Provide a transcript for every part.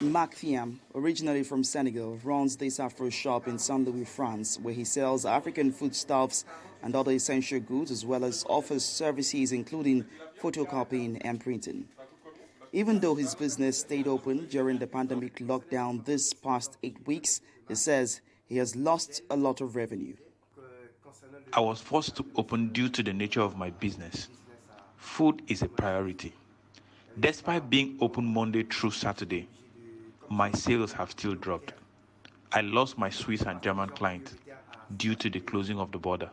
Mark Thiam, originally from Senegal, runs this Afro shop in Saint-Louis, France, where he sells African foodstuffs and other essential goods, as well as offers services including photocopying and printing. Even though his business stayed open during the pandemic lockdown this past 8 weeks, he says he has lost a lot of revenue. I was forced to open due to the nature of my business. Food is a priority. Despite being open Monday through Saturday, my sales have still dropped. I lost my Swiss and German clients due to the closing of the border.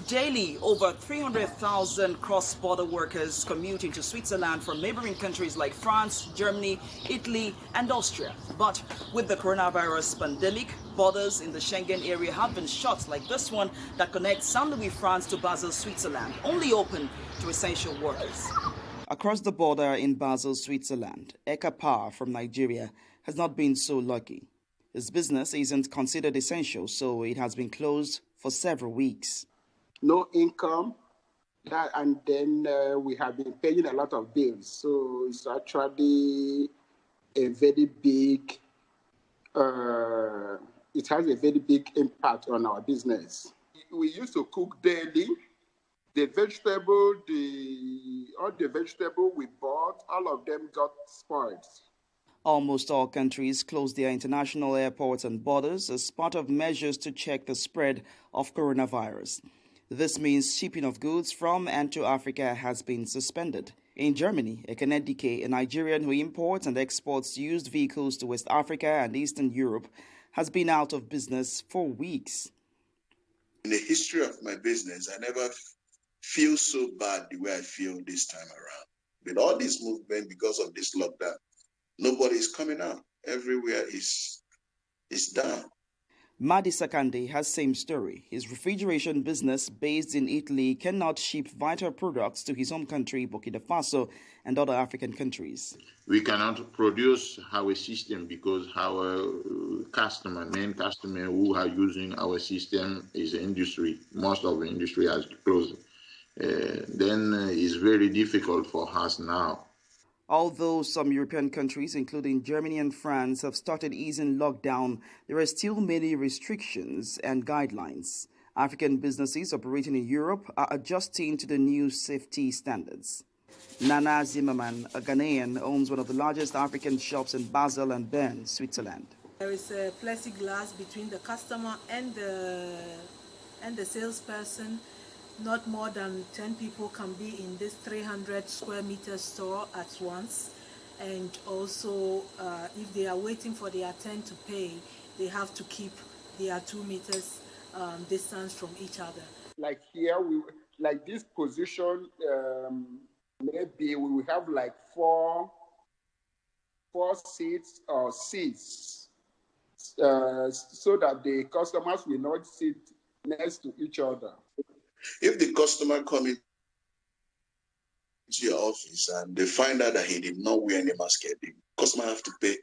Daily, over 300,000 cross-border workers commute into Switzerland from neighboring countries like France, Germany, Italy, and Austria. But with the coronavirus pandemic, borders in the Schengen area have been shut, like this one that connects Saint-Louis, France to Basel, Switzerland, only open to essential workers. Across the border in Basel, Switzerland, Eka Par from Nigeria has not been so lucky. His business isn't considered essential, so it has been closed for several weeks. No income, and then we have been paying a lot of bills. So it's actually a very big, it has a very big impact on our business. We used to cook daily. The vegetable, all the vegetable we bought, all of them got spoiled. Almost all countries closed their international airports and borders as part of measures to check the spread of coronavirus. This means shipping of goods from and to Africa has been suspended. In Germany, Ekenedike, a Nigerian who imports and exports used vehicles to West Africa and Eastern Europe, has been out of business for weeks. In the history of my business, I never feel so bad the way I feel this time around. With all this movement because of this lockdown, nobody is coming out. Everywhere is down. Madi Sakande has same story. His refrigeration business based in Italy cannot ship vital products to his home country, Burkina Faso, and other African countries. We cannot produce our system because our main customer who are using our system is the industry. Most of the industry has closed. Then it's very difficult for us now. Although some European countries, including Germany and France, have started easing lockdown, there are still many restrictions and guidelines. African businesses operating in Europe are adjusting to the new safety standards. Nana Zimmerman, a Ghanaian, owns one of the largest African shops in Basel and Bern, Switzerland. There is a plexiglass between the customer and the salesperson. Not more than 10 people can be in this 300 square meter store at once. And also, if they are waiting for their turn to pay, they have to keep their 2 meters distance from each other. Like here, like this position, maybe we will have like four seats or seats so that the customers will not sit next to each other. If the customer comes into your office and they find out that he did not wear any mask, the customer have to pay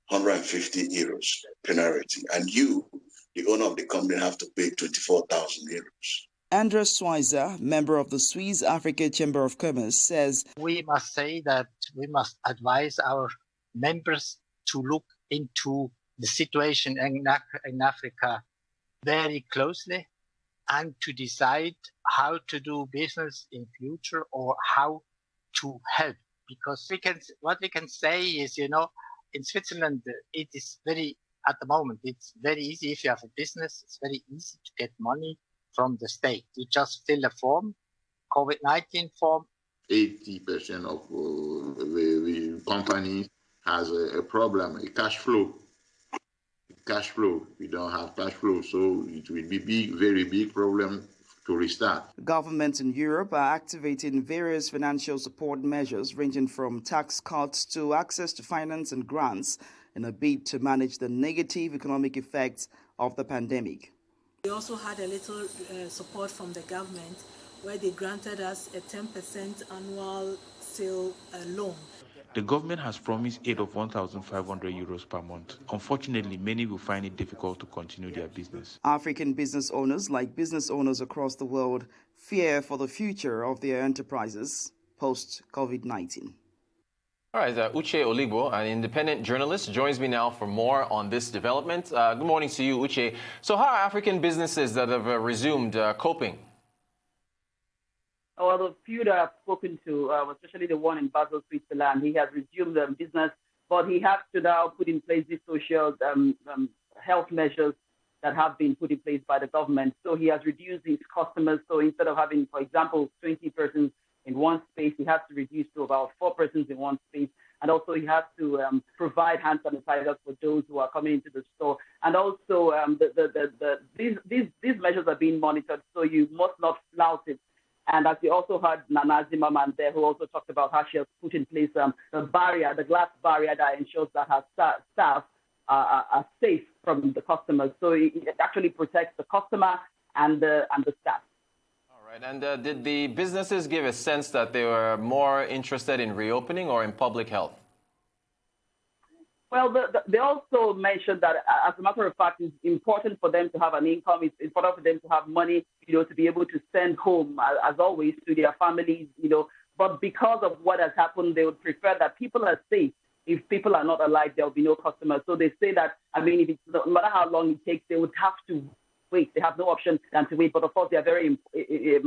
150 euros penalty, and you, the owner of the company, have to pay 24,000 euros. Andres Schweizer, member of the Swiss Africa Chamber of Commerce, says we must say that we must advise our members to look into the situation in Africa very closely and to decide how to do business in future or how to help. Because what we can say is, in Switzerland, it is at the moment, it's very easy. If you have a business, it's very easy to get money from the state. You just fill a form, COVID-19 form. 80% of the company has a problem, a cash flow. We don't have cash flow, so it will be very big problem to restart. Governments in Europe are activating various financial support measures ranging from tax cuts to access to finance and grants in a bid to manage the negative economic effects of the pandemic. We also had a little support from the government where they granted us a 10% annual sale loan. The government has promised aid of 1,500 euros per month. Unfortunately, many will find it difficult to continue their business. African business owners, like business owners across the world, fear for the future of their enterprises post-COVID-19. All right, Ugochi Oluigbo, an independent journalist, joins me now for more on this development. Good morning to you, Uche. So how are African businesses that have resumed coping? Well, the few that I've spoken to, especially the one in Basel, Switzerland, he has resumed business, but he has to now put in place these social health measures that have been put in place by the government. So he has reduced his customers. So instead of having, for example, 20 persons in one space, he has to reduce to about 4 persons in one space. And also he has to provide hand sanitizers for those who are coming into the store. And also these measures are being monitored, so you must not flout it. And as you also heard Nana Zimmerman there, who also talked about how she has put in place the barrier, the glass barrier that ensures that her staff are safe from the customers. So it actually protects the customer and the staff. All right. And did the businesses give a sense that they were more interested in reopening or in public health? Well, they also mentioned that, as a matter of fact, it's important for them to have an income. It's important for them to have money, to be able to send home, as always, to their families, But because of what has happened, they would prefer that people are safe. If people are not alive, there will be no customers. So they say that, if it's, no matter how long it takes, they would have to wait. They have no option than to wait. But of course, they are very they're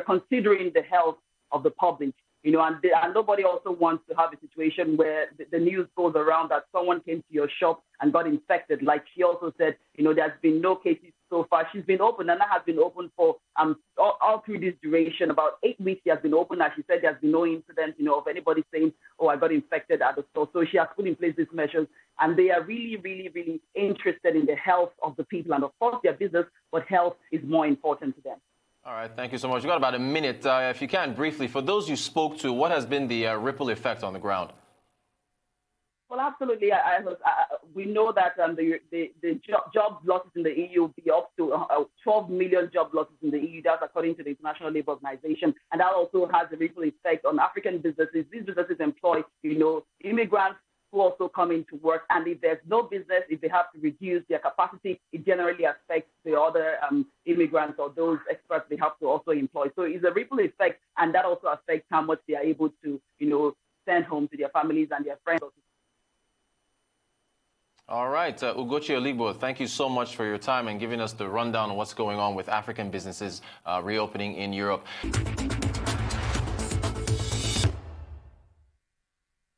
considering the health of the public. And nobody also wants to have a situation where the news goes around that someone came to your shop and got infected. Like she also said, there's been no cases so far. She's been open, and that has been open for all through this duration. About 8 weeks she has been open, and she said there's been no incident, of anybody saying, oh, I got infected at the store. So she has put in place these measures, and they are really, really, really interested in the health of the people. And of course, their business, but health is more important to them. All right, thank you so much. We've got about a minute. If you can, briefly, for those you spoke to, what has been the ripple effect on the ground? Well, absolutely. We know that the job losses in the EU will be up to 12 million job losses in the EU. That's according to the International Labour Organization. And that also has a ripple effect on African businesses. These businesses employ, immigrants who also come into work. And if there's no business, if they have to reduce their capacity, it generally affects the other immigrants or those experts they have to also employ. So it's a ripple effect, and that also affects how much they are able to, send home to their families and their friends. All right, Ugochi Oluigbo, thank you so much for your time and giving us the rundown on what's going on with African businesses reopening in Europe.